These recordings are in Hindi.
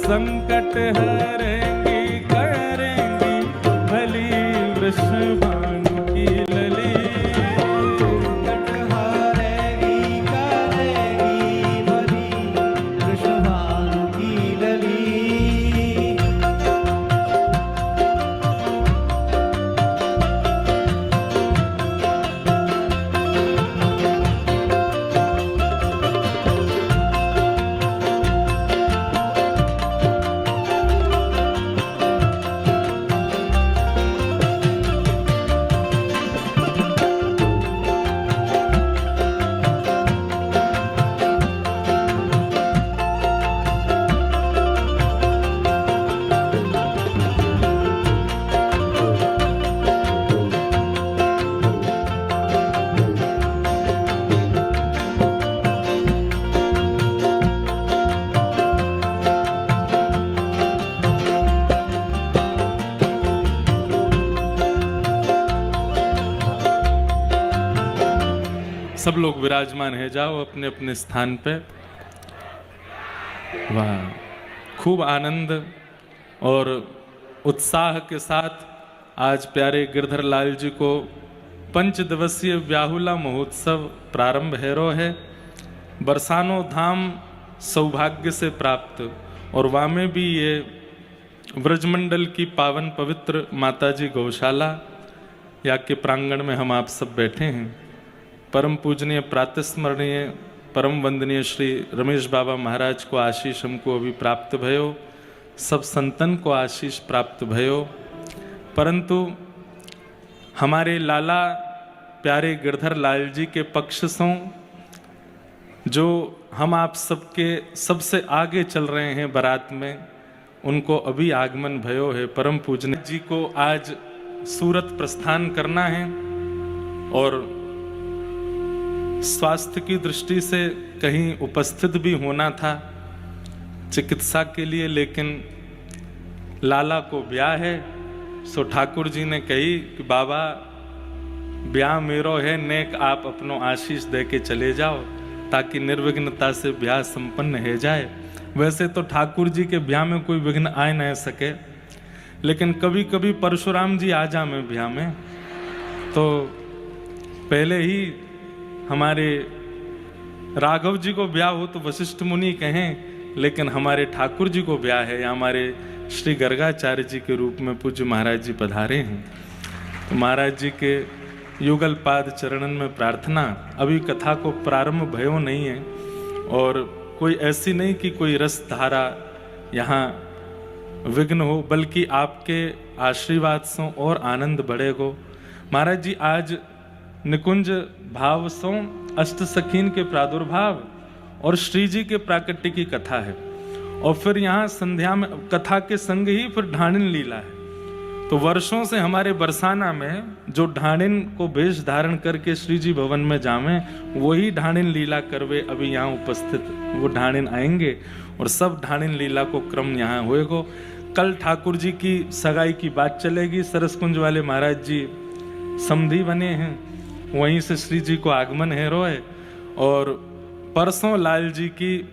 संकट हरेंगी करेंगी भली वृषभानु की लली। संकट हरेंगी करेंगी भली वृषभानु की लली। सब लोग विराजमान है जाओ अपने अपने स्थान पे। वाह, खूब आनंद और उत्साह के साथ आज प्यारे गिरधर लाल जी को 5 दिवसीय व्याहुला महोत्सव प्रारंभ हैरो है। बरसानो धाम सौभाग्य से प्राप्त और वहाँ में भी ये व्रजमंडल की पावन पवित्र माताजी गौशाला या के प्रांगण में हम आप सब बैठे हैं। परम पूजनीय प्रातस्मरणीय परम वंदनीय श्री रमेश बाबा महाराज को आशीष हमको अभी प्राप्त भयो, सब संतन को आशीष प्राप्त भयो। परंतु हमारे लाला प्यारे गिरधर लाल जी के पक्ष से जो हम आप सबके सबसे आगे चल रहे हैं बारात में, उनको अभी आगमन भयो है। परम पूजनीय जी को आज सूरत प्रस्थान करना है और स्वास्थ्य की दृष्टि से कहीं उपस्थित भी होना था चिकित्सा के लिए, लेकिन लाला को ब्याह है। सो ठाकुर जी ने कही कि बाबा ब्याह मेरो है, नेक आप अपनो आशीष दे के चले जाओ ताकि निर्विघ्नता से ब्याह संपन्न हो जाए। वैसे तो ठाकुर जी के ब्याह में कोई विघ्न आ न सके, लेकिन कभी कभी परशुराम जी आ जा में ब्याह में, तो पहले ही हमारे राघव जी को ब्याह हो तो वशिष्ठ मुनि कहें, लेकिन हमारे ठाकुर जी को ब्याह है या हमारे श्री गर्गाचार्य जी के रूप में पूज्य महाराज जी पधारे हैं। तो महाराज जी के युगल पाद चरणन में प्रार्थना। अभी कथा को प्रारंभ भयो नहीं है और कोई ऐसी नहीं कि कोई रस धारा यहाँ विघ्न हो, बल्कि आपके आशीर्वाद से और आनंद बढ़ेगो। महाराज जी आज निकुंज भाव सो अष्ट सखीन के प्रादुर्भाव और श्री जी के प्राकट्य की कथा है, और फिर यहाँ संध्या में कथा के संग ही फिर ढाणिन लीला है। तो वर्षों से हमारे बरसाना में जो ढाणिन को वेश धारण करके श्री जी भवन में जावे, वही ढाणिन लीला करवे अभी यहाँ उपस्थित वो ढाणिन आएंगे और सब ढाणिन लीला को क्रम यहाँ होएगो। कल ठाकुर जी की सगाई की बात चलेगी। सरसकुंज वाले महाराज जी समधी बने हैं, वहीं से श्री जी को आगमन है रोए, और परसों लाल जी की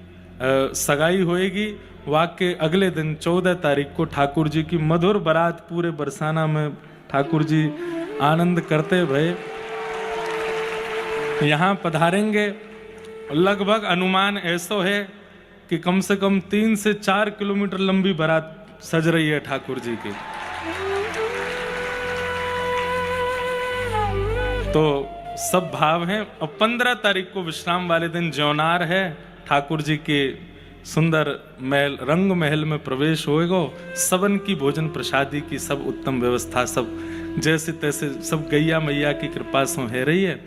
सगाई होएगी। वाक्य अगले दिन 14 तारीख को ठाकुर जी की मधुर बारात पूरे बरसाना में ठाकुर जी आनंद करते भये यहाँ पधारेंगे। लगभग अनुमान ऐसा है कि कम से कम 3 से 4 किलोमीटर लंबी बारात सज रही है ठाकुर जी की। तो सब भाव हैं। और 15 तारीख को विश्राम वाले दिन ज्योनार है, ठाकुर जी के सुंदर महल रंग महल में प्रवेश होएगो। सबन की भोजन प्रसादी की सब उत्तम व्यवस्था, सब जैसे तैसे सब गैया मैया की कृपा से है रही है।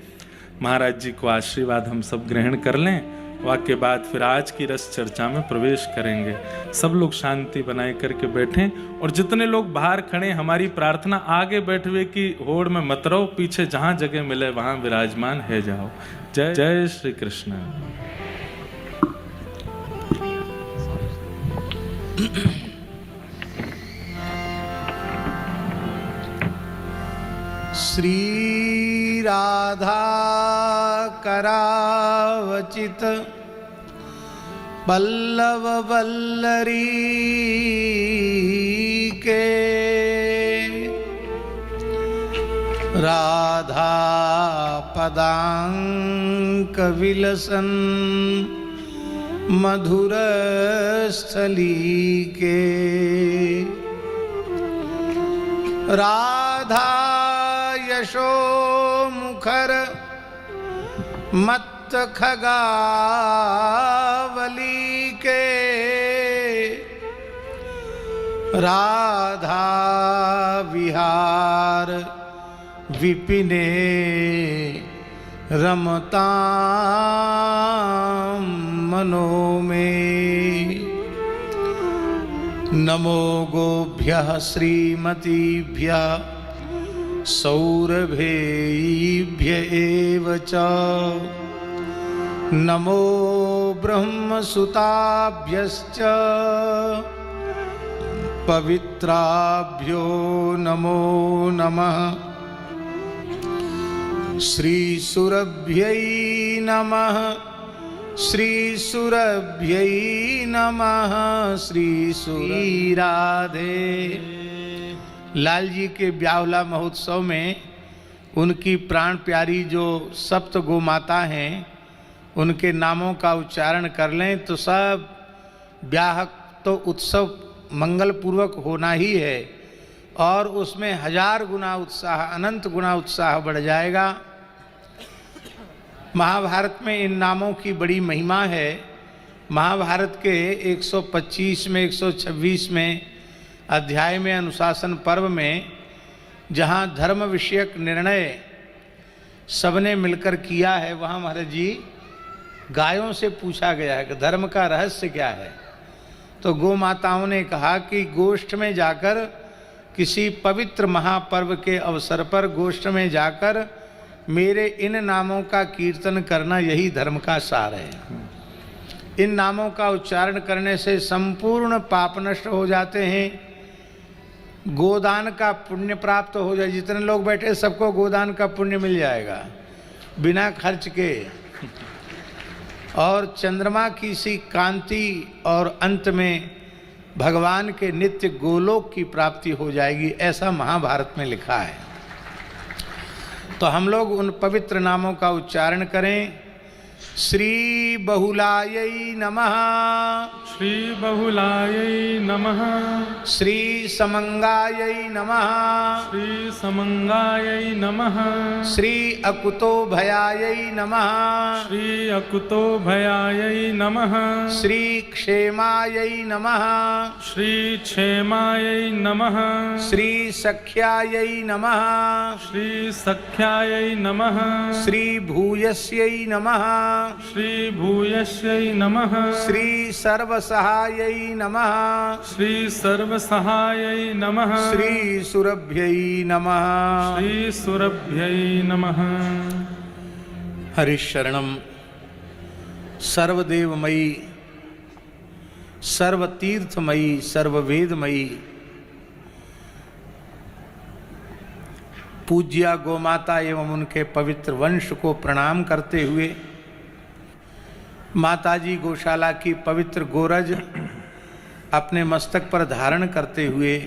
महाराज जी को आशीर्वाद हम सब ग्रहण कर लें, वाक्य बाद फिर आज की रस चर्चा में प्रवेश करेंगे। सब लोग शांति बनाए करके बैठें, और जितने लोग बाहर खड़े, हमारी प्रार्थना आगे बैठवे की होड़ में मत रहो, पीछे जहां जगह मिले वहां विराजमान है जाओ। जय जय श्री कृष्ण। श्री राधा करावचित पल्लव वल्लरी के राधा पदांक विलसन मधुर स्थली के राधा यशो मुखर मत खगावली के राधा विहार विपिने रमता मनो में। नमो गोभ्यः श्रीमतीभ्यः सौरभेभ्य एव च। नमो ब्रह्मसुताभ्यश्च पवित्राभ्यो नमो नमः। श्रीसुरभ्यै नमः श्रीसुरभ्यै नमः। श्री राधे। लाल जी के ब्यावला महोत्सव में उनकी प्राण प्यारी जो सप्त गोमाता हैं उनके नामों का उच्चारण कर लें तो सब ब्याह तो उत्सव मंगल पूर्वक होना ही है और उसमें 1000 गुना उत्साह अनंत गुना उत्साह बढ़ जाएगा। महाभारत में इन नामों की बड़ी महिमा है। महाभारत के 125 में 126 में अध्याय में अनुशासन पर्व में जहाँ धर्म विषयक निर्णय सबने मिलकर किया है वहाँ महाराज जी गायों से पूछा गया है कि धर्म का रहस्य क्या है। तो गौ माताओं ने कहा कि गोष्ठ में जाकर किसी पवित्र महापर्व के अवसर पर गोष्ठ में जाकर मेरे इन नामों का कीर्तन करना यही धर्म का सार है। इन नामों का उच्चारण करने से संपूर्ण पाप नष्ट हो जाते हैं, गोदान का पुण्य प्राप्त हो जाए। जितने लोग बैठे सबको गोदान का पुण्य मिल जाएगा बिना खर्च के, और चंद्रमा की सी कांति और अंत में भगवान के नित्य गोलोक की प्राप्ति हो जाएगी, ऐसा महाभारत में लिखा है। तो हम लोग उन पवित्र नामों का उच्चारण करें। श्री बहुलायै नमः। श्री बहुलायै नमः। श्री समंगायै नमः। श्री समंगायै नमः। श्री अकुतो भयायै नमः। श्री अकुतो भयायै नमः। श्री क्षेमायै नमः। श्री क्षेमायै नमः। श्री सख्यायै नमः। श्री सख्यायै नमः। श्री भूयस्यै नमः। श्री भूयस्यै नमः। श्री सर्वसहायै नमः। श्री सर्वसहायै नमः। श्री सुरभ्यै नमः। श्री सुरभ्यै नमः। हरिशरणं सर्वदेवमयी सर्वतीर्थमयी सर्ववेदमयी पूज्या गोमाता एवं उनके पवित्र वंश को प्रणाम करते हुए माताजी गौशाला की पवित्र गोरज अपने मस्तक पर धारण करते हुए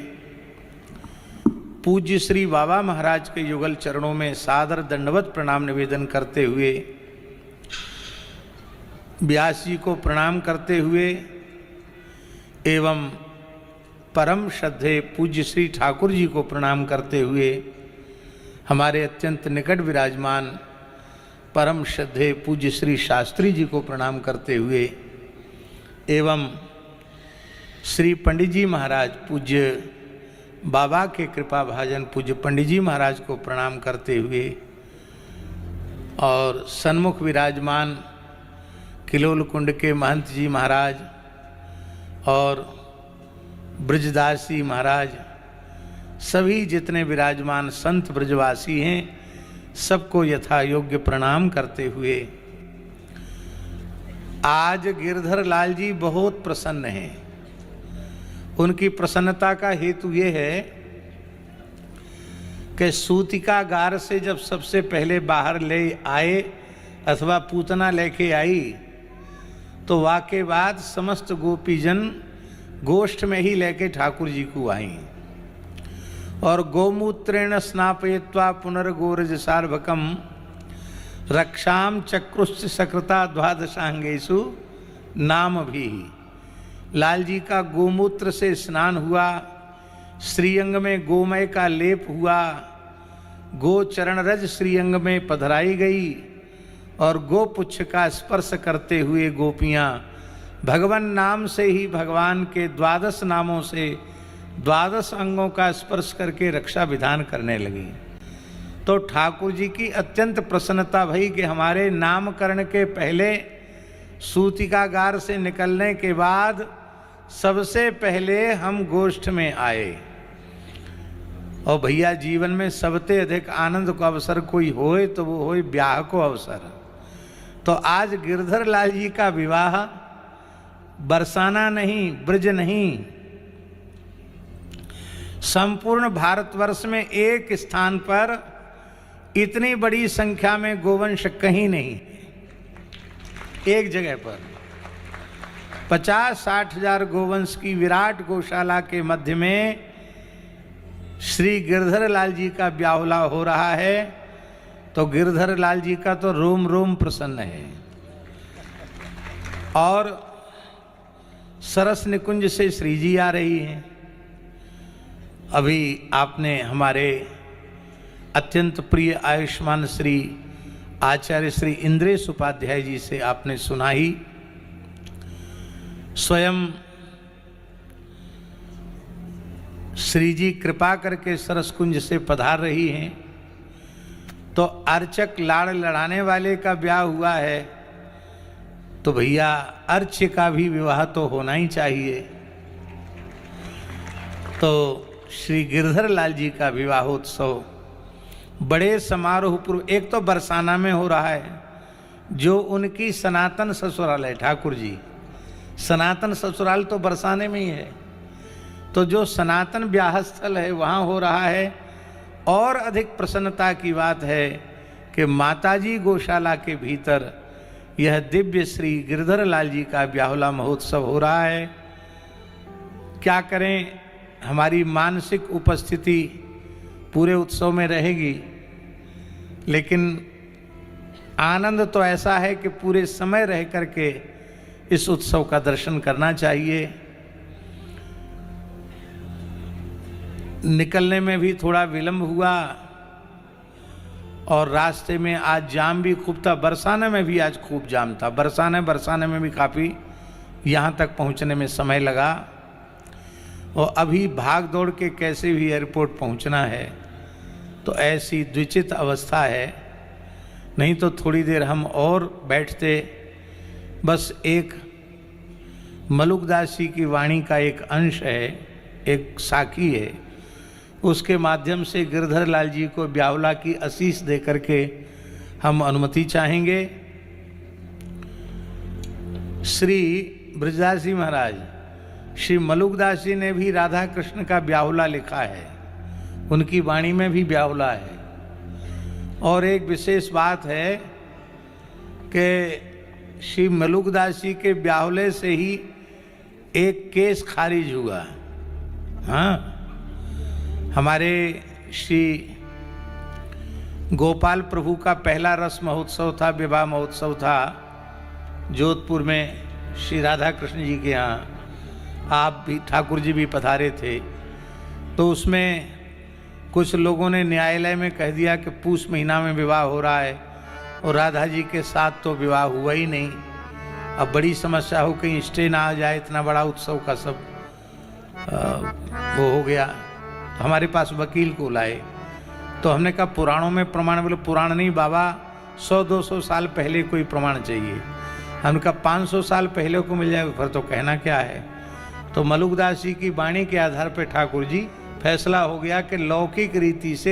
पूज्य श्री बाबा महाराज के युगल चरणों में सादर दंडवत प्रणाम निवेदन करते हुए व्यास जी को प्रणाम करते हुए एवं परम श्रद्धेय पूज्य श्री ठाकुर जी को प्रणाम करते हुए हमारे अत्यंत निकट विराजमान परम श्रद्धेय पूज्य श्री शास्त्री जी को प्रणाम करते हुए एवं श्री पंडित जी महाराज पूज्य बाबा के कृपा भाजन पूज्य पंडित जी महाराज को प्रणाम करते हुए और सन्मुख विराजमान किलोल कुंड के महंत जी महाराज और ब्रजदास जी महाराज सभी जितने विराजमान संत ब्रजवासी हैं सबको यथा योग्य प्रणाम करते हुए आज गिरधर लाल जी बहुत प्रसन्न हैं। उनकी प्रसन्नता का हेतु ये है कि सूतिकागार से जब सबसे पहले बाहर ले आए अथवा पूतना लेके आई तो वाके बाद समस्त गोपीजन गोष्ठ में ही लेके ठाकुर जी को आई और गोमूत्रेण स्नापयित्वा पुनर्गोरज सार्वकम रक्षाम चक्रुश्च सकृता द्वादशांगेषु नाम भी। लाल जी का गोमूत्र से स्नान हुआ, श्रीअंग में गोमय का लेप हुआ, गो चरण रज श्रीअंग में पधराई गई और गोपुच्छ का स्पर्श करते हुए गोपियाँ भगवान नाम से ही भगवान के 12 नामों से 12 अंगों का स्पर्श करके रक्षा विधान करने लगी। तो ठाकुर जी की अत्यंत प्रसन्नता भई कि हमारे नामकरण के पहले सूतिकागार से निकलने के बाद सबसे पहले हम गोष्ठ में आए। और भैया जीवन में सबसे अधिक आनंद को अवसर कोई होए तो वो होए ब्याह को अवसर। तो आज गिरधर लाल जी का विवाह बरसाना नहीं, ब्रज नहीं, संपूर्ण भारतवर्ष में एक स्थान पर इतनी बड़ी संख्या में गोवंश कहीं नहीं, एक जगह पर 50-60 हजार गोवंश की विराट गौशाला के मध्य में श्री गिरधर लाल जी का ब्याहुला हो रहा है। तो गिरधर लाल जी का तो रोम रोम प्रसन्न है। और सरस निकुंज से श्री जी आ रही हैं। अभी आपने हमारे अत्यंत प्रिय आयुष्मान श्री आचार्य श्री इंद्रेश उपाध्याय जी से आपने सुना ही। स्वयं श्री जी कृपा करके सरस कुंज से पधार रही हैं। तो अर्चक लाड़ लड़ाने वाले का ब्याह हुआ है तो भैया अर्च्य का भी विवाह तो होना ही चाहिए। तो श्री गिरधर लाल जी का विवाहोत्सव बड़े समारोह पूर्व, एक तो बरसाना में हो रहा है जो उनकी सनातन ससुराल है। ठाकुर जी सनातन ससुराल तो बरसाने में ही है। तो जो सनातन ब्याह स्थल है वहाँ हो रहा है। और अधिक प्रसन्नता की बात है कि माताजी गौशाला के भीतर यह दिव्य श्री गिरधर लाल जी का ब्याहुला महोत्सव हो रहा है। क्या करें, हमारी मानसिक उपस्थिति पूरे उत्सव में रहेगी, लेकिन आनंद तो ऐसा है कि पूरे समय रह करके इस उत्सव का दर्शन करना चाहिए। निकलने में भी थोड़ा विलंब हुआ और रास्ते में आज जाम भी खूब था। बरसाने में भी आज खूब जाम था। बरसाने में भी काफ़ी यहाँ तक पहुँचने में समय लगा। और अभी भाग दौड़ के कैसे भी एयरपोर्ट पहुँचना है तो ऐसी द्विचित अवस्था है। नहीं तो थोड़ी देर हम और बैठते। बस एक मलुकदास जी की वाणी का एक अंश है, एक साखी है, उसके माध्यम से गिरधर लाल जी को ब्याहुला की आशीष दे करके हम अनुमति चाहेंगे। श्री ब्रजदास जी महाराज, श्री मलुकदास जी ने भी राधा कृष्ण का ब्याहुला लिखा है, उनकी वाणी में भी ब्याहुला है। और एक विशेष बात है कि श्री मलुकदास जी के ब्याहुले से ही एक केस खारिज हुआ। हाँ, हमारे श्री गोपाल प्रभु का पहला रस महोत्सव था, विवाह महोत्सव था जोधपुर में श्री राधा कृष्ण जी के यहाँ। आप भी, ठाकुर जी भी पधारे थे। तो उसमें कुछ लोगों ने न्यायालय में कह दिया कि पूष महीना में विवाह हो रहा है और राधा जी के साथ तो विवाह हुआ ही नहीं। अब बड़ी समस्या हो, कहीं स्टे ना आ जाए, इतना बड़ा उत्सव का सब वो हो गया। तो हमारे पास वकील को लाए तो हमने कहा पुराणों में प्रमाण। बोले पुराण नहीं बाबा, 100-200 साल पहले कोई प्रमाण चाहिए। हमने कहा 500 साल पहले को मिल जाए, फिर तो कहना क्या है। तो मलुकदास जी की वाणी के आधार पर ठाकुर जी फैसला हो गया कि लौकिक रीति से